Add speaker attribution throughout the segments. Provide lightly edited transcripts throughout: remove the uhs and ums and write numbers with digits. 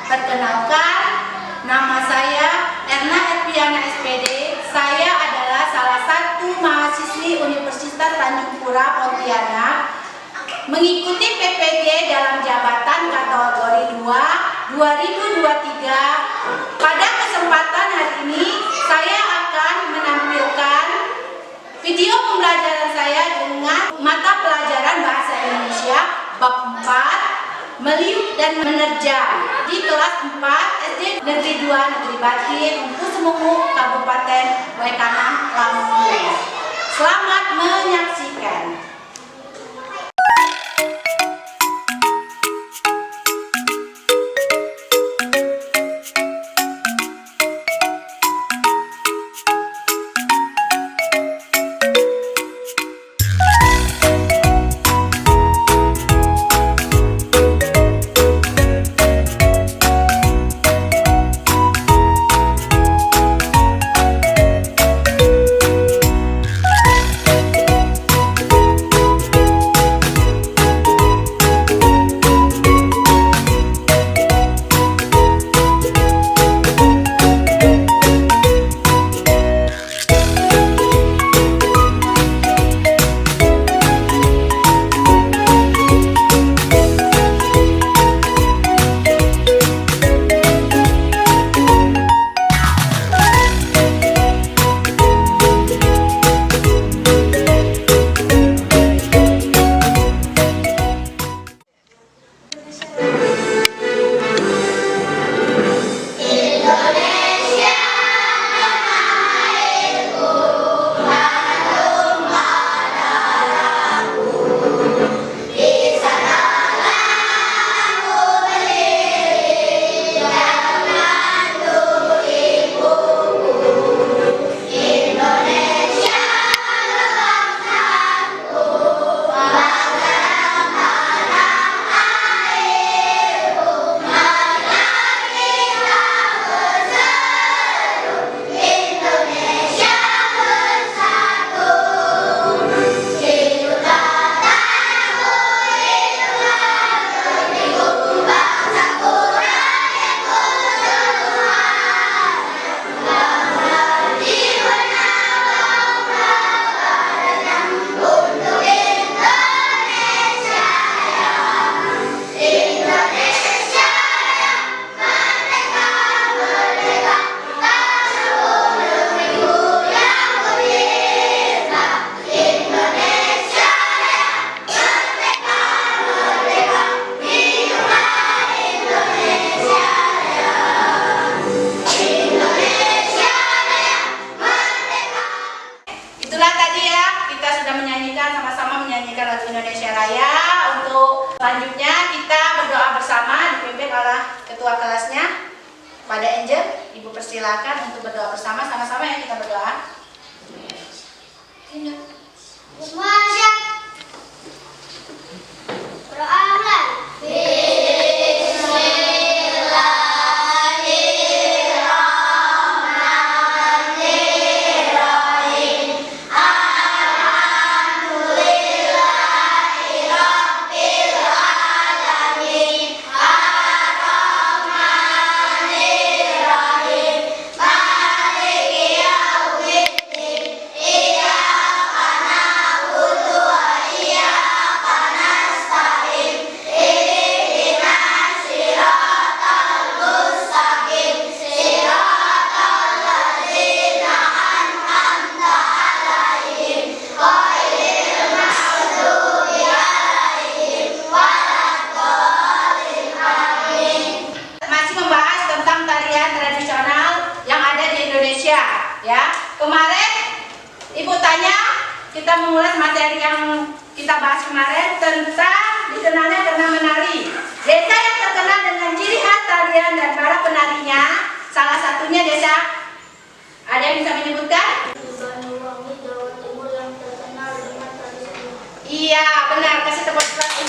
Speaker 1: Perkenalkan, nama saya Erna Edviana SPD. Saya adalah salah satu mahasiswi Universitas Tanjung Pura Pontianak, mengikuti PPG dalam jabatan kategori 2 2023. Pada kesempatan hari ini, saya akan menampilkan video pembelajaran saya dengan mata pelajaran Bahasa Indonesia bab 4, meliuk dan menerjang di kelas 4 SD Negeri 2 Negeri Batin, Ungku Semungu, Kabupaten Waikana, Lampung. Selamat menyaksikan. Sama-sama menyanyikan lagu Indonesia Raya. Untuk selanjutnya kita berdoa bersama dipimpin oleh ketua kelasnya pada Angel. Ibu persilakan untuk berdoa bersama, sama-sama ya kita berdoa.
Speaker 2: Semua siap. Berdoa mulai.
Speaker 1: Ya, kemarin Ibu tanya, kita mengulas materi yang kita bahas kemarin tentang dikenalnya karena menari. Desa yang terkenal dengan ciri khas tarian dan para penarinya, salah satunya desa. Ada yang bisa menyebutkan?
Speaker 2: Banyuwangi, Jawa Timur yang terkenal dengan tradisi.
Speaker 1: Iya, benar. Kasih tepuk tangan.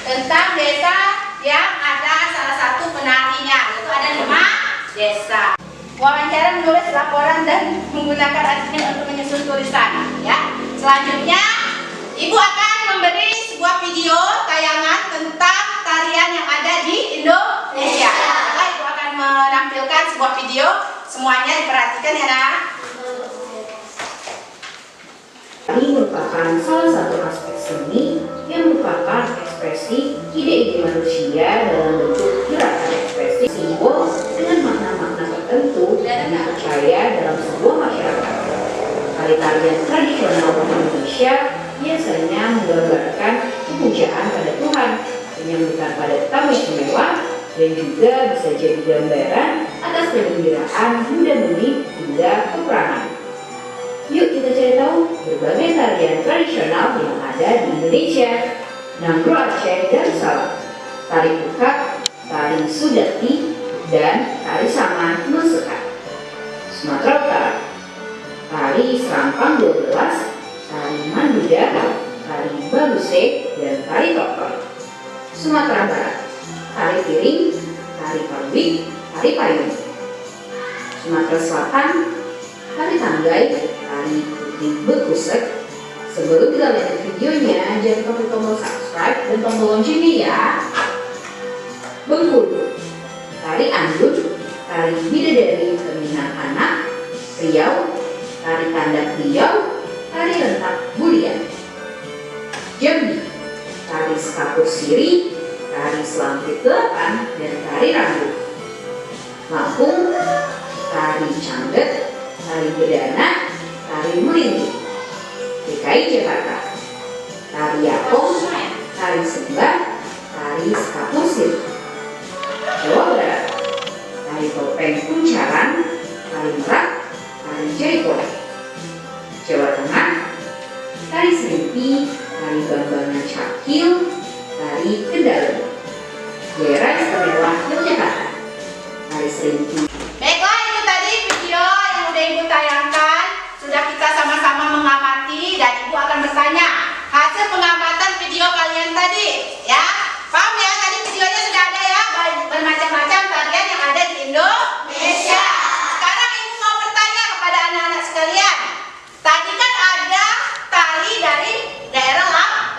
Speaker 1: Tentang desa yang ada salah satu penarinya, yaitu ada 5 desa. Wawancara menulis laporan dan menggunakan artikel untuk menyusun tulisan. Ya, selanjutnya Ibu akan memberi sebuah video Semuanya diperhatikan ya, Nak.
Speaker 3: Tari merupakan salah satu aspek seni yang merupakan ekspresi ide-ide manusia dalam bentuk gerakan ekspresi simbol dengan makna-makna tertentu yang dipercaya dalam sebuah masyarakat. Tari-tarian tradisional Indonesia biasanya menggambarkan pemujaan pada Tuhan, penyambutan pada tamu istimewa, dan juga bisa jadi gambaran atas kegembiraan muda-mudi hingga peperangan. Yuk kita cari tahu berbagai tarian tradisional yang ada di Indonesia. Nanggro Aceh Darussalam, tari pukat, tari sudati, dan tari saman Nusekat. Sumatera Utara, tari serampang 12, tari manduda, tari baluse, dan tari topeng. Sumatera Barat, tari piring, tari parwik, tari payung. Sumatera Selatan, tari tanggai, tari putih bekusek. Sebelum kita lihat videonya, jangan lupa klik tombol subscribe dan tombol loncengnya ya. Bengkulu, tari andun, tari bidadari pemilihan anak, Riau, tari tandak Riau, tari rentak bulian. Jambi, tari sekapur siri, tari selampit 8, dan tari rambut. Lampung, tari cangget, tari bedana, tari melingkik. DKI Jakarta, tari yapong, tari sembah, tari sekapur siri. Jawa Barat, tari topeng kuncaran, tari merak, tari jaipong. Jawa Tengah, tari serimpi, tari bambangan cakil, tari kendali. Daerah Istimewa Yogyakarta, tari serimpi.
Speaker 1: Baiklah, itu tadi video yang udah Ibu tayangkan. Sudah kita sama-sama mengamati dan Ibu akan bertanya hasil pengamatan video kalian tadi, ya. Paham ya? Tadi videonya sudah ada ya, bermacam-macam tarian yang ada di Indonesia. Sekarang Ibu mau bertanya kepada anak-anak sekalian. Tadi kan ada tari dari daerah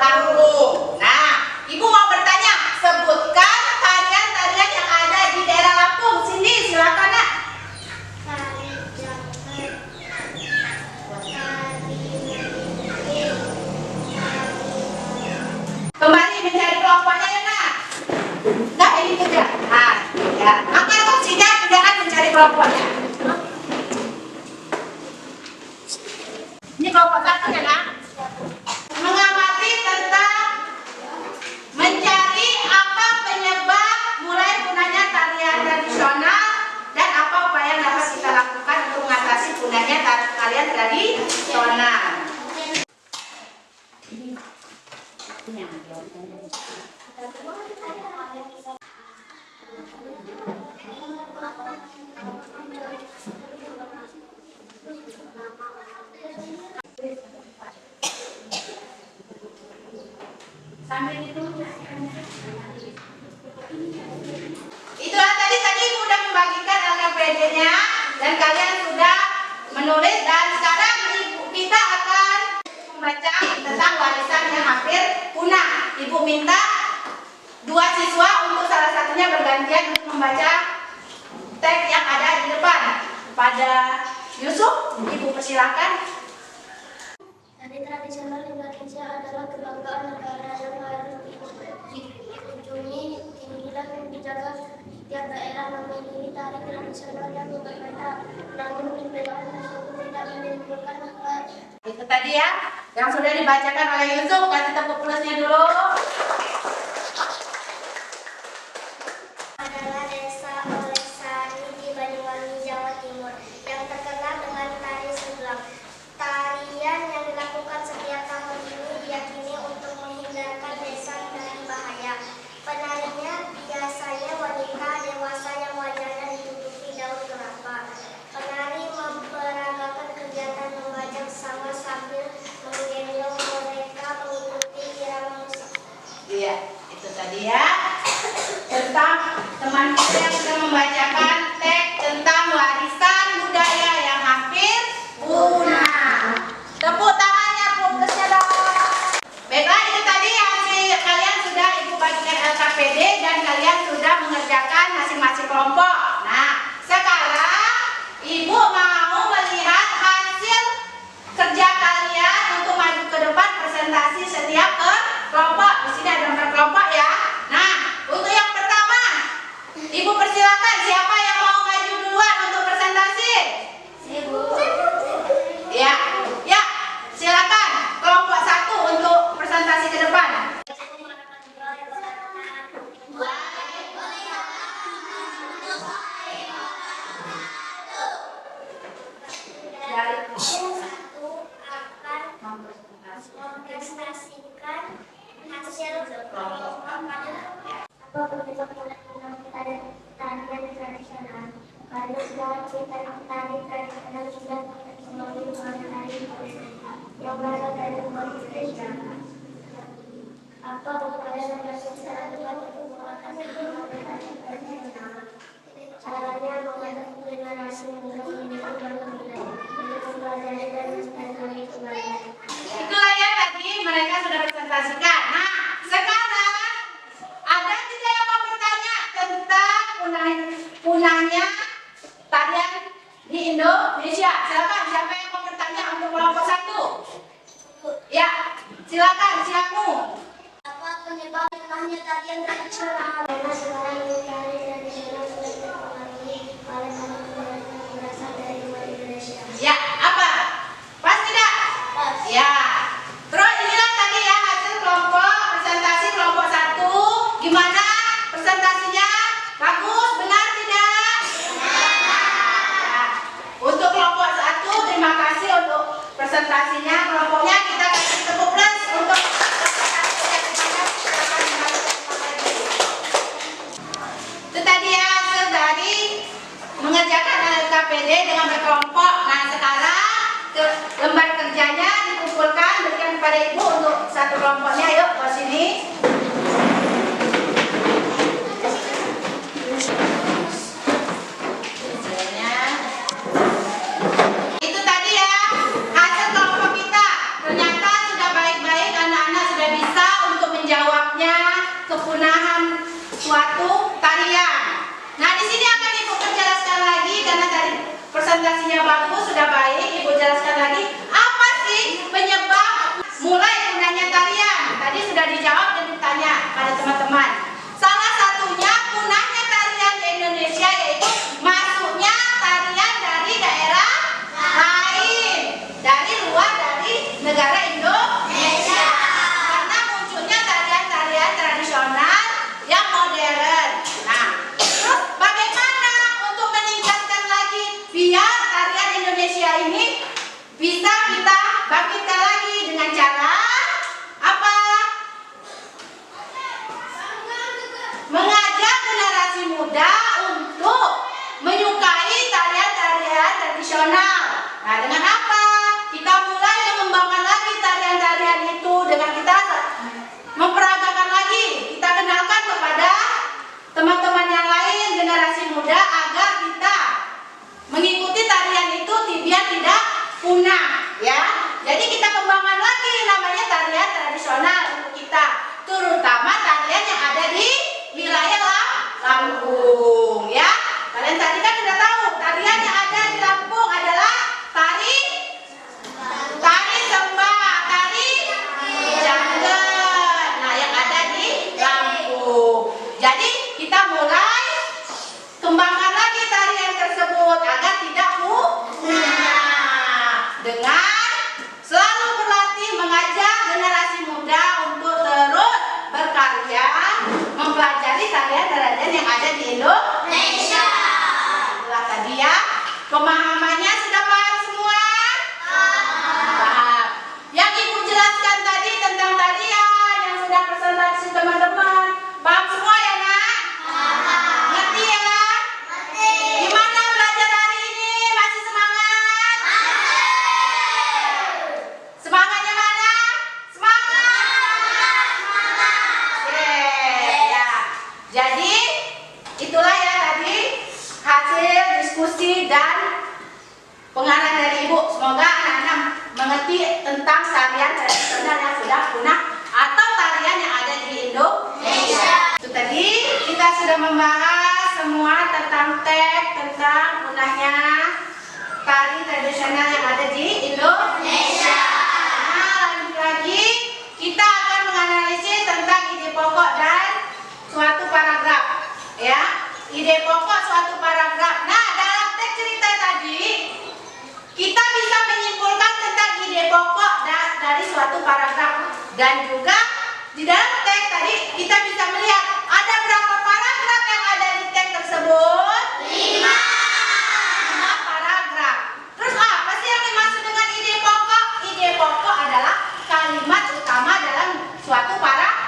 Speaker 1: Lampung. Nah, Ibu mau bertanya, sebutkan tarian-tarian yang ada di daerah Lampung. Sini, silakan, Nak.
Speaker 2: Tari jangkrik,
Speaker 1: Kembali mencari kelompoknya ya, Nak. Nah, ini kerja. Nah, ya. Angkat kursinya, jangan mencari kelompoknya. Ini kelompok satu ya, Nak. Mengamati tentang mencari apa penyebab mulai punahnya tarian tradisional dan apa upaya yang dapat kita lakukan untuk mengatasi punahnya tarian tradisional. Sambil itu. Itulah tadi Ibu sudah membagikan LKPD-nya dan kalian sudah menulis, dan sekarang Ibu kita akan membaca tentang warisan yang hampir punah. Ibu minta 2 siswa untuk salah satunya bergantian untuk membaca teks yang ada di depan. Pada Yusuf, Ibu persilakan.
Speaker 2: tari tradisional Indonesia adalah kebanggaan negara yang harus dikunjungi, diinginkan dan dijaga tiap daerah. Memiliki tari tradisional yang berbeda, namun perbedaan tersebut tidak menimbulkan masalah.
Speaker 1: Itu tadi ya, yang sudah dibacakan oleh Yusuf. Kasih tepuk plusnya dulu.
Speaker 2: Adalah desa Olesari di Banyuwangi, Jawa Timur, yang terkenal dengan tari sebelang. Tarian yang dilakukan setiap tahun ini diyakini untuk menghindarkan desa dari bahaya. Penarinya biasanya wanita dewasa yang wajahnya ditutupi daun kelapa. Penari memperagakan kegiatan membajak sawah sambil menggendong mereka mengikuti irama musik.
Speaker 1: Iya, itu tadi ya. Tentang teman kita yang sudah membacakan teks tentang warisan budaya yang hampir punah. Tepuk tangannya plusnya dong. Baiklah, itu tadi hasil kalian sudah Ibu bagikan LKPD dan kalian sudah mengerjakan masing-masing kelompok. Nah, sekarang
Speaker 2: spesial kelompok apa penyebab tarian tradisional? Karena segala cerita tari tradisional sudah melalui mengenai yang berasal dari umat Indonesia. Apa upaya mendasar secara tepat untuk mengatasi tari tradisional? Caranya mengajak generasi muda untuk berminat, untuk mempelajari dan melestarikan kembali.
Speaker 1: Itulah ya tadi mereka sudah presentasikan. Nah, sekarang ada juga yang mau bertanya tentang punahnya tarian di Indonesia. Silakan, siapa yang mau bertanya untuk kelompok 1? Ya, silakan, siapmu.
Speaker 2: Apa penyebab punahnya tarian tradisional? Karena sekarang tari tradisional sudah dipengaruhi oleh anak-anak yang berasal dari luar Indonesia.
Speaker 1: Ya, apa? Pas tidak?
Speaker 2: Pas.
Speaker 1: Ya. Terus inilah tadi ya hasil kelompok presentasi kelompok 1. Gimana presentasinya? Bagus, benar tidak? Ya. Untuk kelompok 1 terima kasih untuk presentasinya. Kelompoknya kita kasih tepuk plus untuk itu tadi ya hasil dari mengerjakan LKPD dengan berkelompok. Nah, sekarang lembar kerjanya dikumpulkan, berikan kepada ibu untuk satu kelompoknya. Yuk ke sini. Itu tadi ya hasil kelompok kita. Ternyata sudah baik-baik, anak-anak sudah bisa untuk menjawabnya kepunahan suatu tarian. Nah, di sini akan ibu jelaskan lagi karena tadi presentasinya bagus, sudah baik. Ibu jelaskan lagi apa sih penyebab mulai punahnya tarian. Tadi sudah dijawab dan ditanya pada teman-teman. Salah satunya punahnya tarian di Indonesia yaitu masuknya tarian dari daerah lain, dari luar dari negara Indonesia. Karena munculnya tarian-tarian tradisional yang modern. Nah, terus bagaimana untuk meningkatkan lagi biar tarian Indonesia ini bisa kita bangkitkan lagi dengan cara apa? Mengajak generasi muda untuk menyukai tarian-tarian tradisional. Nah, dengan apa? Kita mulai mengembangkan lagi tarian-tarian itu dengan kita memperagakan lagi. Kita kenalkan kepada teman-teman yang lain, generasi muda, agar kita mengikuti tarian itu biar tidak punah, ya. Jadi kita kembangkan lagi namanya tarian tradisional untuk kita, terutama tarian yang ada di wilayah Lampung, ya. Kalian tadi kan sudah tahu tarian yang ada di Lampung adalah tari sembah, tari janggut. Nah, yang ada di Lampung. Jadi kita mulai kembangkan lagi tarian tersebut agar tidak punah dengan selalu berlatih mengajak generasi muda untuk terus berkarya mempelajari tarian-tarian yang ada di Indonesia. Itulah tadi ya, pemahamannya sudah paham semua? Paham. Yang ibu jelaskan tadi tentang tarian yang sudah presentasi teman-teman, paham semua ya nak? Ngerti ya? Gimana belajar hari ini? Masih semangat? Semangatnya mana? Semangat! Ya. Jadi itulah ya tadi hasil diskusi dan pengarahan dari ibu. Semoga anak-anak mengerti tentang tarian tradisional yang sudah punah atau tarian yang ada di Indonesia. Itu tadi kita sudah membahas semua tentang teks, tentang punahnya tari tradisional yang ada di Indonesia. Nah, lanjut lagi kita akan menganalisis tentang ide pokok dan suatu paragraf, ya. Ide pokok suatu paragraf. Nah, dalam teks cerita tadi kita bisa menyimpulkan tentang ide pokok dari suatu paragraf, dan juga di dalam teks tadi kita bisa melihat ada berapa paragraf yang ada di teks tersebut? 5 paragraf. Terus apa sih yang dimaksud dengan ide pokok? Ide pokok adalah kalimat utama dalam suatu paragraf.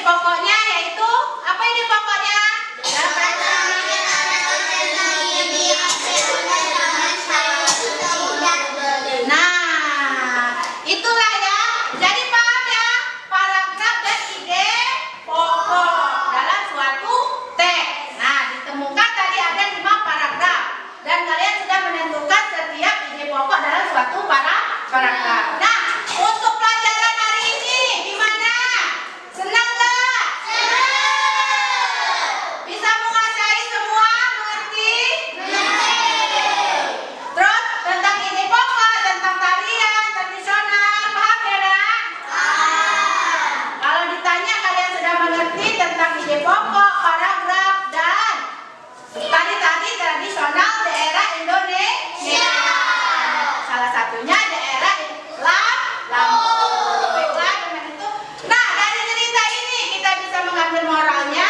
Speaker 1: pokoknya yaitu apa ide pokoknya? Nah, itulah ya. Jadi paham ya, paragraf dan ide pokok dalam suatu teks. Nah, ditemukan tadi ada 5 paragraf dan kalian sudah menentukan setiap ide pokok dalam suatu paragraf. Nah, untuk pelajaran hari ini gimana? Senang nggak? Bisa menguasai semua, mengerti? Terus tentang ide pokok, tentang tarian tradisional, paham ya nak? Kalau ditanya kalian sudah mengerti tentang ide pokok, paragraf dan tari-tari tradisional daerah Indonesia. Salah satunya daerah Lampung. Baiklah dengan itu. Nah, dari cerita ini kita bisa mengambil moralnya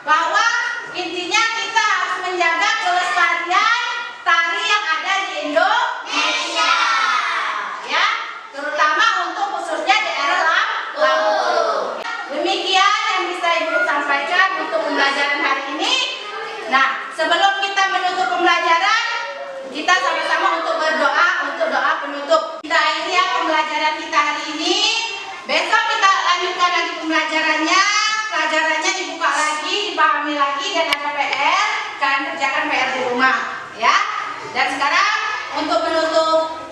Speaker 1: bahwa intinya kita harus menjaga kelestarian tari yang ada di Indonesia. Ya, terutama untuk khususnya daerah Lampung. Demikian yang bisa Ibu sampaikan untuk pembelajaran hari ini. Nah, sebelum kita menutup pembelajaran, kita sama-sama untuk berdoa, untuk doa penutup. Kita akhiri ya pembelajaran kita hari ini. Besok kita lanjutkan lagi pembelajarannya. Pelajarannya dibuka lagi, dipahami lagi, dan ada PR. Kalian kerjakan PR di rumah, ya. Dan sekarang untuk menutup